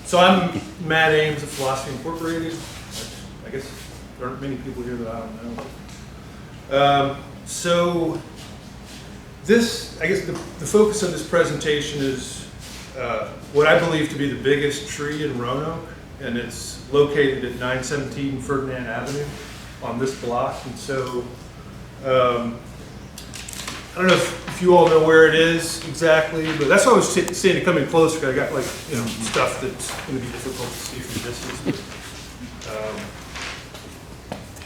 So I'm Matt Ames of Philosophy Incorporated. I guess there aren't many people here that I don't know. So this, I guess the focus of this presentation is what I believe to be the biggest tree in Roanoke, and it's located at 917 Ferdinand Avenue on this block. And so I don't know if you all know where it is exactly, but that's why I was saying to come in closer, because I got stuff that's going to be difficult to see from distance.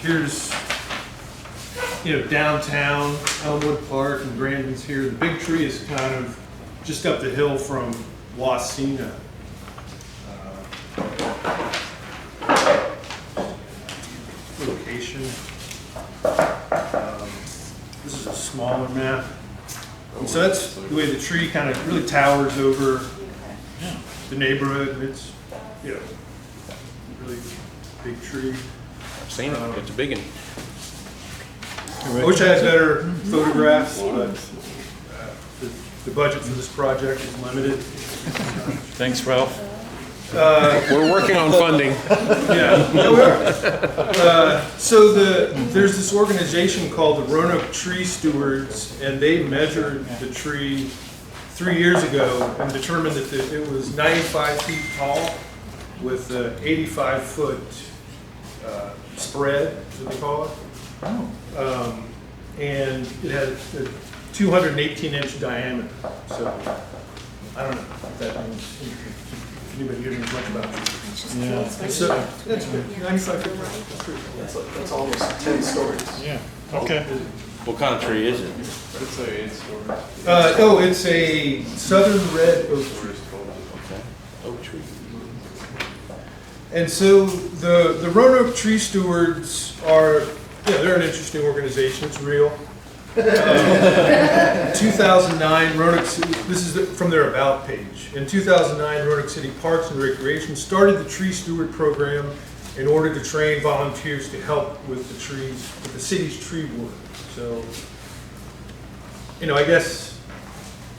Here's downtown Elmwood Park, and Grandin's here. The big tree is kind of just up the hill from Wasena. Location. This is a smaller map. And so that's the way the tree kind of really towers over the neighborhood. It's, really big tree. I've seen it. It's a big one. I wish I had better photographs, but the budget for this project is limited. Thanks, Ralph. We're working on funding. Yeah, we are. So there's this organization called the Roanoke Tree Stewards, and they measured the tree 3 years ago and determined that it was 95 feet tall with an 85-foot spread, is what they call it. And it had a 218-inch diameter. So I don't know if that means anybody here knows much about it. Yeah. So that's good. 95 feet. That's almost 10 stories. Yeah. Okay. What kind of tree is it? It's a 8-story. It's a southern red oak tree. Okay. Oak tree. And so the Roanoke Tree Stewards are, they're an interesting organization. It's real. 2009, Roanoke City, this is from their About page. In 2009, Roanoke City Parks and Recreation started the Tree Steward program in order to train volunteers to help with the city's tree work. So, I guess,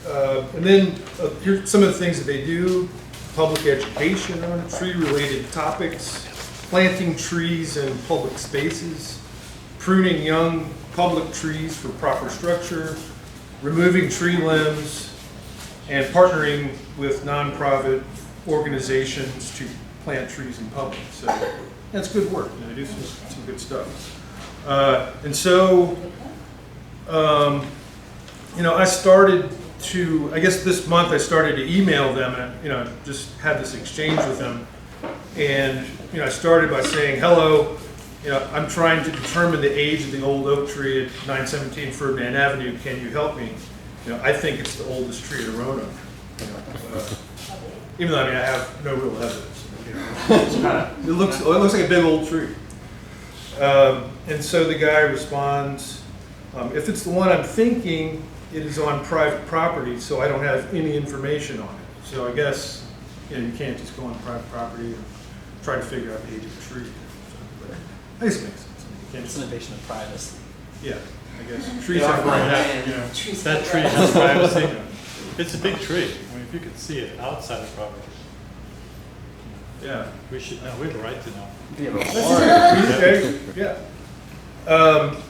and then here's some of the things that they do: public education on tree-related topics, planting trees in public spaces, pruning young public trees for proper structure, removing tree limbs, and partnering with nonprofit organizations to plant trees in public. So that's good work. They do some good stuff. And so, I guess this month I started to email them, and just had this exchange with them. And I started by saying, hello. I'm trying to determine the age of the old oak tree at 917 Ferdinand Avenue. Can you help me? I think it's the oldest tree in Roanoke. Even though I have no real evidence. It looks like a big old tree. And so the guy responds, if it's the one I'm thinking, it is on private property, so I don't have any information on it. So I guess you can't just go on private property and try to figure out the age of the tree. I guess it makes sense. It's an invasion of privacy. Yeah, I guess trees have privacy. That tree has privacy. It's a big tree. I mean, if you could see it outside the property, Yeah. we should know. We have a right to know. Okay. Yeah.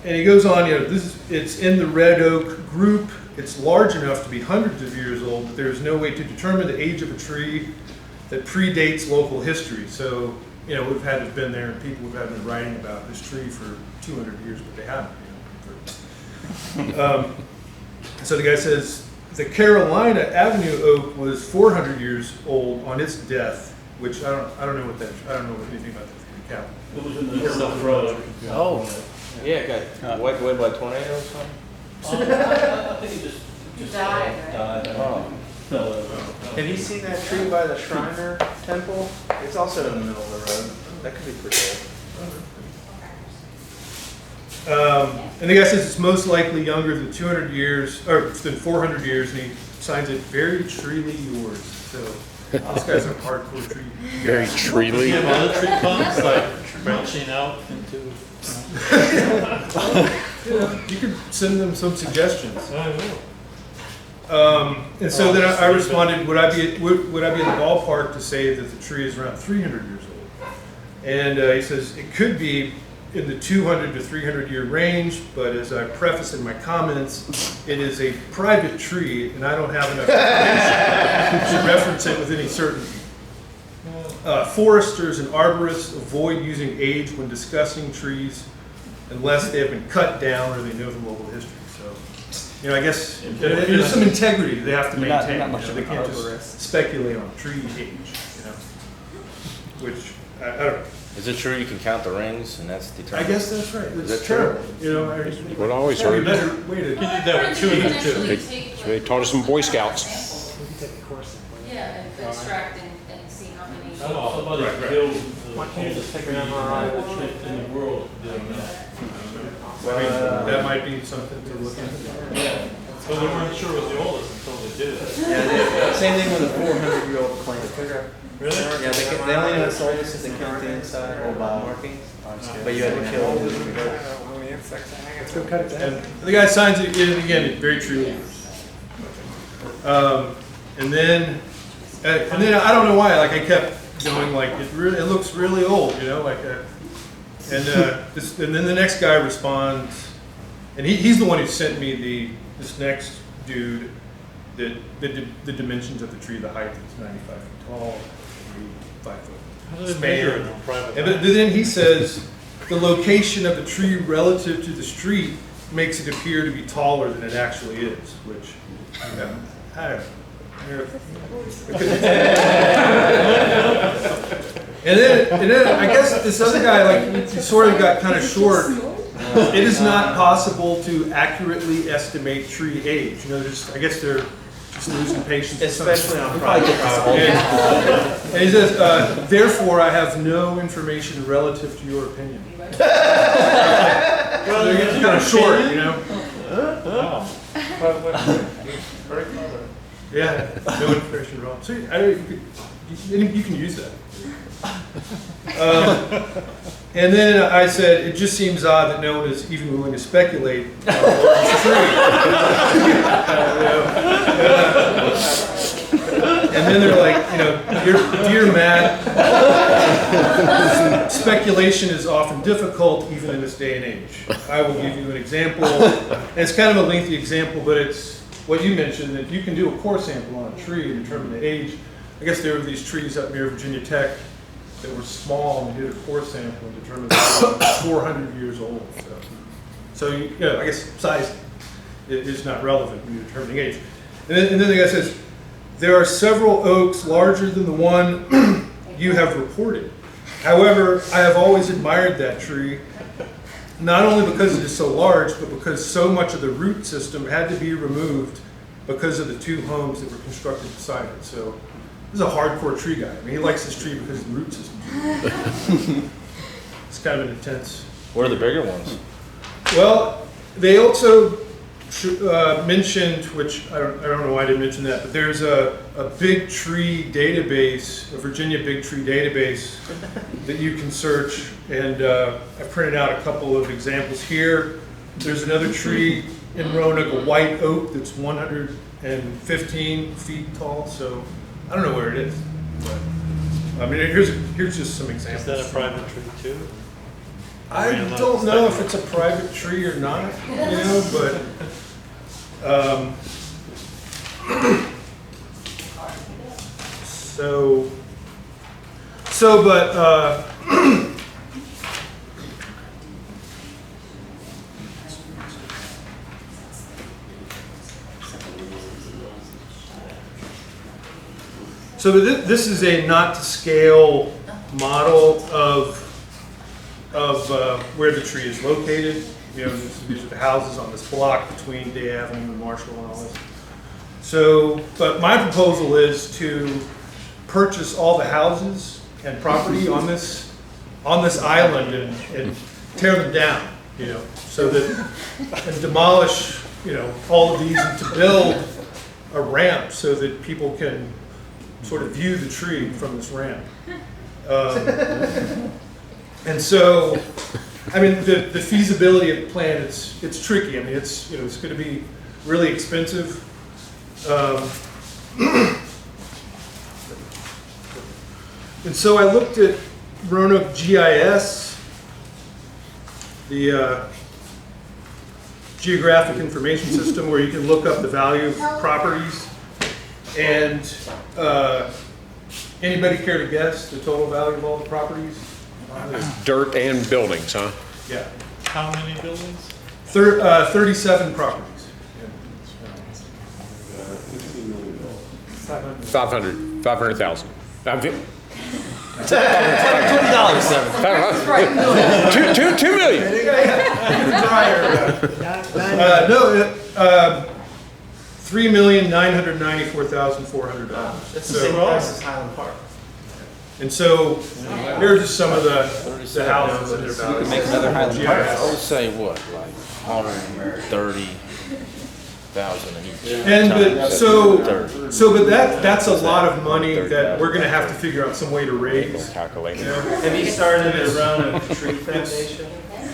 And he goes on. It's in the red oak group. It's large enough to be hundreds of years old, but there is no way to determine the age of a tree that predates local history. So. We've had it been there, and people have been writing about this tree for 200 years, but they haven't. So the guy says the Carolina Avenue oak was 400 years old on its death, which I don't know anything about that. It was in the South Road. Oh, yeah, it got wiped away by a tornado or something? I think he just died. Oh. Have you seen that tree by the Shriner Temple? It's also in the middle of the road. That could be pretty old. And the guy says it's most likely younger than 200 years, or than 400 years, and he signs it very treely yours. So this guy's a hardcore tree. Very treely. You have other tree clumps like branching out into. You could send them some suggestions. I will. And so then I responded, would I be in the ballpark to say that the tree is around 300 years old? And he says, it could be in the 200 to 300 year range, but as I preface in my comments, it is a private tree and I don't have enough information to reference it with any certainty. Foresters and arborists avoid using age when discussing trees unless they have been cut down or they know the local history. So, I guess there's some integrity they have to maintain. Not much of They an can't arborist. just speculate on tree age, which, I don't know. Is it true you can count the rings and that's I determined? guess that's right. Is It's that true? terrible. What I always Probably a heard, better way to. You did that with 202. they taught us in Boy Scouts. We can take a course. Yeah, and extract and see how many. Somebody Right. killed the oldest tree in the world doing that. I mean, that might be something to look into. Yeah. So they weren't sure it was the oldest until they did it. Yeah, same thing with a 400-year-old plant. Really? Yeah, they only know it's oldest if they count the inside markings, but you had to kill them. Let's go cut it down. And the guy signs it again, very true. And then I don't know why, like I kept going, like it looks really old, and then the next guy responds, and he's the one who sent me this next dude that the dimensions of the tree, the height is 95 feet tall, 5 foot. How do they measure it on private But land? then he says the location of the tree relative to the street makes it appear to be taller than it actually is, which I don't know. And then I guess this other guy, like, he sort of got kind of short. It is not possible to accurately estimate tree age. I guess they're just losing patience. Especially on private property. And he says, therefore, I have no information relative to your opinion. Well, they're getting kind of short, Yeah, no information at all. So you can use that. And then I said, it just seems odd that no one is even willing to speculate on it's true. And then they're like, dear Matt, speculation is often difficult even in this day and age. I will give you an example. And it's kind of a lengthy example, but it's what you mentioned, that you can do a core sample on a tree and determine the age. I guess there were these trees up near Virginia Tech that were small, and we did a core sample and determined that they were 400 years old. So I guess size is not relevant when you're determining age. And then the guy says, there are several oaks larger than the one you have reported. However, I have always admired that tree, not only because it is so large, but because so much of the root system had to be removed because of the two homes that were constructed beside it. So this is a hardcore tree guy. I mean, he likes this tree because of the root system. It's kind of an intense. What are the bigger ones? Well, they also mentioned, which I don't know why I didn't mention that, but there's a big tree database, a Virginia big tree database that you can search, and I printed out a couple of examples here. There's another tree in Roanoke, a white oak that's 115 feet tall, so I don't know where it is, but I mean, here's just some examples. Is that a private tree too? I don't know if it's a private tree or not, but this is a not to scale model of where the tree is located. These are the houses on this block between Day Avenue and Marshall and all this. So, but my proposal is to purchase all the houses and property on this island and tear them down, so that, and demolish, all of these, and to build a ramp so that people can sort of view the tree from this ramp. And so, I mean, the feasibility of the plan, it's tricky. I mean, it's going to be really expensive. And so I looked at Roanoke GIS, the Geographic Information System, where you can look up the value of properties. And anybody care to guess the total value of all the properties? Dirt and buildings, huh? Yeah, How many buildings? 37 properties. 500,000. $20, seven. 2 million. No, $3,994,400. It's the same price as Highland Park. And so here are just some of the houses that are valued. Make another Highland Park. GIS. I would say what, like 130,000 each. And but that's a lot of money that we're gonna have to figure out some way to raise. Calculating. You know? Have you started the Roanoke Tree Foundation?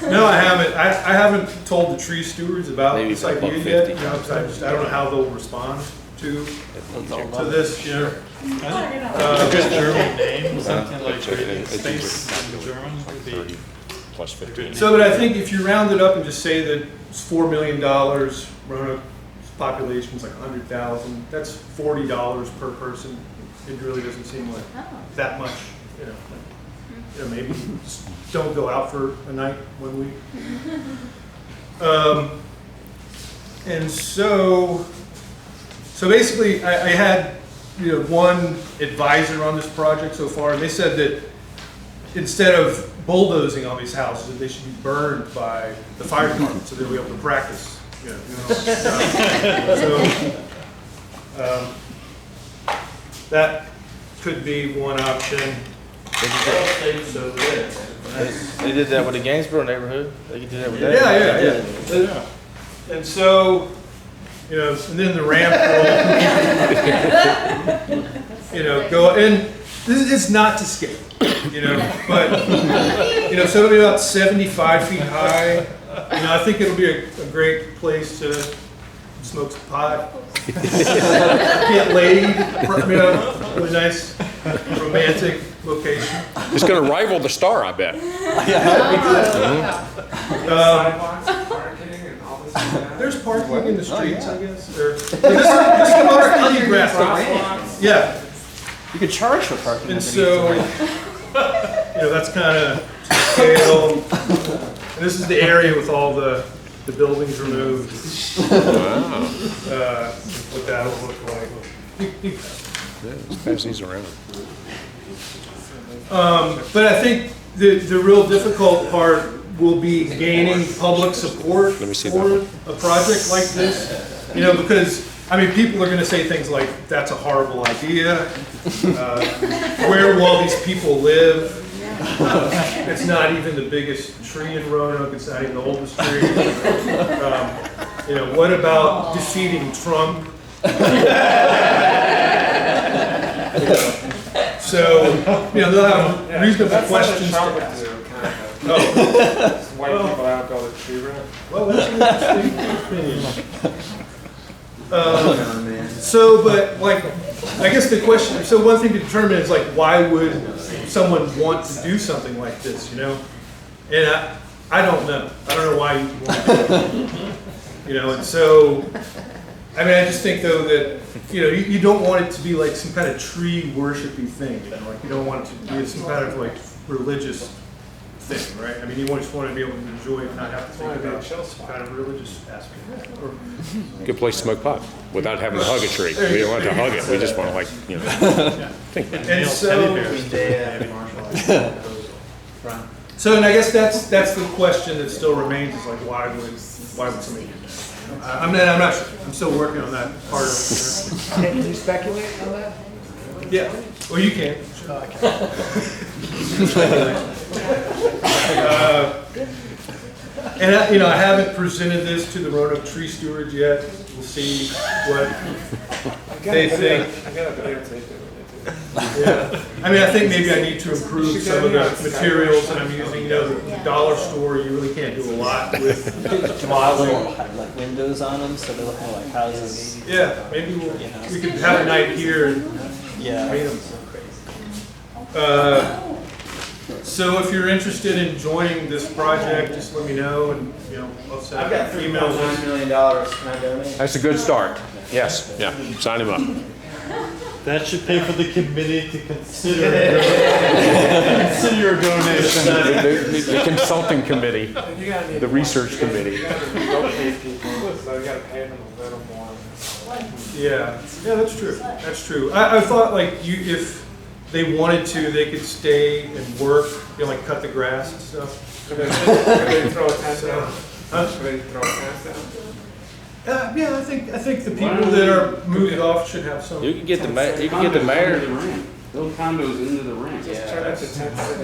No, I haven't. I haven't told the tree stewards about Maybe this like idea $150. yet. You know, 'cause I don't know how they'll respond to this. You know, A good German name, something like space in German would be. 30 plus 15. so but I think if you round it up and just say that it's $4 million, Roanoke's population is like 100,000. That's $40 per person. It really doesn't seem like that much. You know, maybe just don't go out for a night 1 week. And so basically, I had one advisor on this project so far, and they said that instead of bulldozing all these houses, that they should be burned by the fire department so they'll be able to practice. That could be one option. They did that with the Gainsborough neighborhood. They could do that with that. Yeah. And so, and then the ramp will, go, and this is not to scale, but, so it'll be about 75 feet high. I think it'll be a great place to smoke some pot, get laid, really nice romantic location. It's going to rival the Star, I bet. Sidewalks, parking, and all this like that. There's parking in the streets, I guess. There's some other honey grass. Yeah, You could charge for parking. and so, that's kind of scale. And this is the area with all the buildings removed. Wow. What that'll look like. Let's pass these around. But I think the real difficult part will be gaining public support Let me see for that a project like this. Because, people are going to say things like, that's a horrible idea. Where will all these people live? It's not even the biggest tree in Roanoke. It's not even the oldest tree. What about defeating Trump? So, they'll have reasonable questions to ask. Oh. White people out go to tree rent. Well, that's an interesting opinion. But I guess the question, so one thing to determine is why would someone want to do something like this, And I don't know. I don't know why you want to do it. And so, I just think though that, you don't want it to be like some kind of tree worshipy thing, you don't want it to be some kind of religious thing, right? You just want to be able to enjoy it and not have to think about some kind of religious aspect. Good place to smoke pot without having to hug a tree. We don't want to hug it. We just want to think about it. And so, and I guess that's the question that still remains is why would somebody do that? I'm not sure. I'm still working on that part of it. Can you speculate on that? Yeah. Well, you can. And I haven't presented this to the Roanoke tree stewards yet. We'll see what they think. I got a videotape it. Yeah, I mean, I think maybe I need to improve some of the materials that I'm using. You know, the dollar store, you really can't do a lot with. Draw little like windows on them so they look more like houses. Yeah, maybe we could have a night here and Yeah. paint them. So if you're interested in joining this project, just let me know, and I'll send I've got emails. $3.9 million. Can I donate? That's a good start. Yes, yeah, sign him up. That should pay for the committee to consider your donation. The consulting committee, You gotta need the research committee. You gotta relocate people, so you gotta pay them a little more. Yeah, that's true. That's true. I thought like if they wanted to, they could stay and work, like cut the grass and stuff. Could they throw a tent down? Huh? Could they throw a tent down? Yeah, I think the people that are moved off should have some. You can get the mayor. You can get the mayor. Build condos into the ranch. Just turn it to tent city.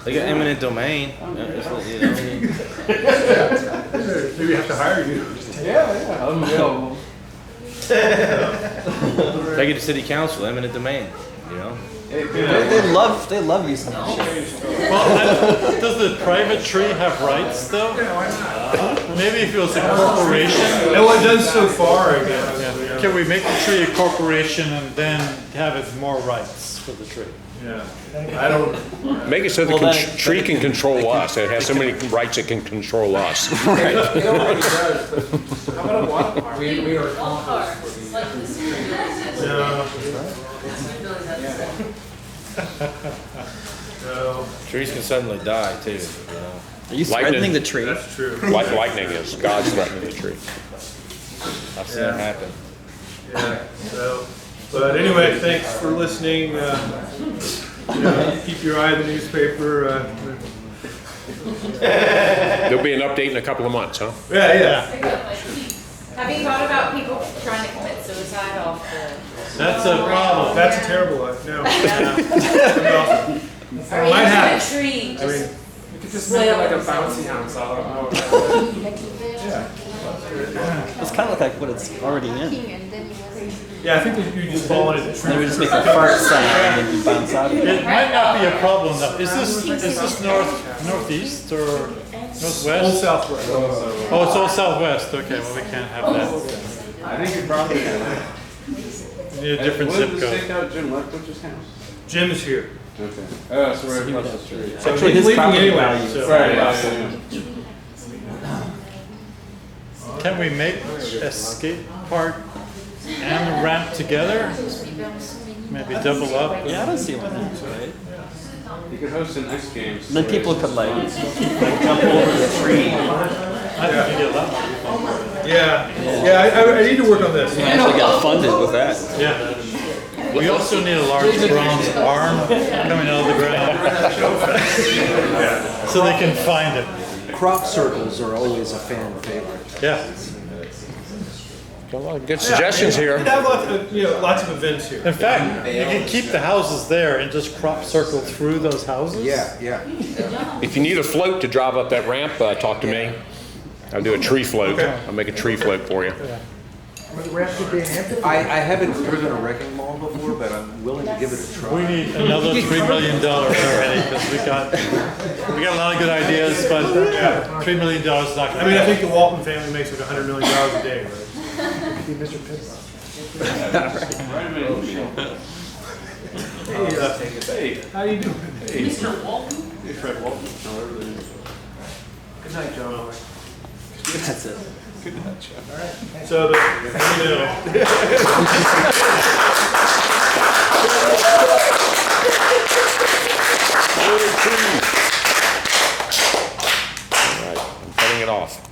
They got eminent domain. Maybe have to hire you. Yeah. I'm available. Take it to city council, eminent domain. They love using that shit. Well, does the private tree have rights though? Maybe if it was a corporation. And what it does so far, I guess. Yeah. Can we make the tree a corporation and then have it more rights for the tree? Yeah. I don't. Make it so the tree can control us. It has so many rights it can control us. It already does, but how about a water park? We are Golf carts, it's like the student buildings. No. Student buildings have the same. No. Trees can suddenly die too. Are you Lightning. threatening the tree? That's true. Lightning is God's threatening the tree. I've seen it happen. Yeah. So, but anyway, thanks for listening. Keep your eye on the newspaper. There'll be an update in a couple of months, huh? Yeah. Have you thought about people trying to commit suicide off the? That's a problem. That's a terrible life. No. Or Might even happen. a tree, I mean, just You could just make it like a bouncy house out of It's kind of like what it's already in. yeah, I think that you just fall into the They would tree. just make a fart sound and then you bounce out of it. It might not be a problem though. Is this northeast or northwest? Old Southwest. Oh, it's all southwest. Okay, well we can't have that. I think you probably have. We need a different What zip is the code. stakeout Jim Leftwich's house? Jim is here. Okay. Oh, so right across the street. So Actually, he's his leaving property anyway. value So. is Right, Can we make a skate park and a ramp together? Maybe double up? Yeah, I don't see what happens, right? You could host an X Games. And then people could like jump over the tree. I think you get a lot more people. Yeah. I need to work on this. You actually got funded with that. Yeah. We also need a large bronze arm coming out of the ground. So they can find it. Crop circles are always a fan favorite. Yeah. Got a lot of good suggestions We here. have lots of events here. In fact, you can keep the houses there and just crop circle through those houses. Yeah. If you need a float to drive up that ramp, talk to me. I'll do a tree float. Okay. I'll make a tree float for you. I haven't driven a wrecking ball before, but I'm willing to give it a try. We need another $3 million already because we got a lot of good ideas, but $3 million is not going to I mean, I think the Walton family makes like $100 million a day, right? Mr. Pitts. Hey, how you doing? Mr. Walton? Hey, Fred Walton. However they- Good night, John. That's it. So, All right, I'm cutting it off.